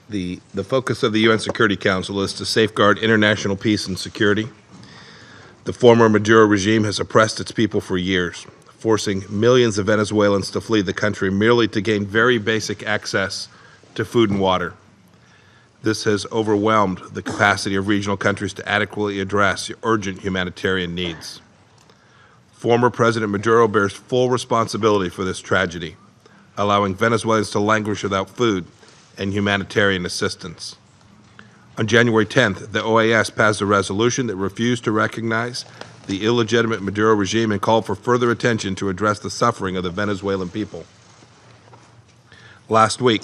The focus of the UN Security Council is to safeguard international peace and security. The former Maduro regime has oppressed its people for years, forcing millions of Venezuelans to flee the country merely to gain very basic access to food and water. This has overwhelmed the capacity of regional countries to adequately address urgent humanitarian needs. Former President Maduro bears full responsibility for this tragedy, allowing Venezuelans to languish without food and humanitarian assistance. On January 10th, the OAS passed a resolution that refused to recognize the illegitimate Maduro regime and called for further attention to address the suffering of the Venezuelan people. Last week,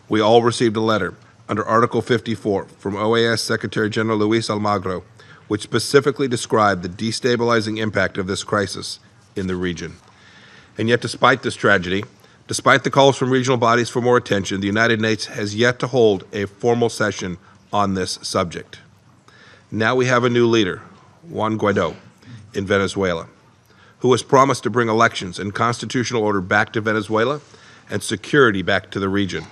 we all received a letter under Article 54 from OAS Secretary General Luis Almagro, which specifically described the destabilizing impact of this crisis in the region. And yet, despite this tragedy, despite the calls from regional bodies for more attention, the United Nations has yet to hold a formal session on this subject. Now we have a new leader, Juan Guaido, in Venezuela, who has promised to bring elections and constitutional order back to Venezuela and security back to the region.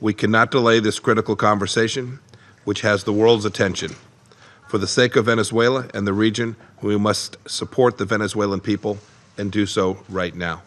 We cannot delay this critical conversation, which has the world's attention. For the sake of Venezuela and the region, we must support the Venezuelan people and do so right now.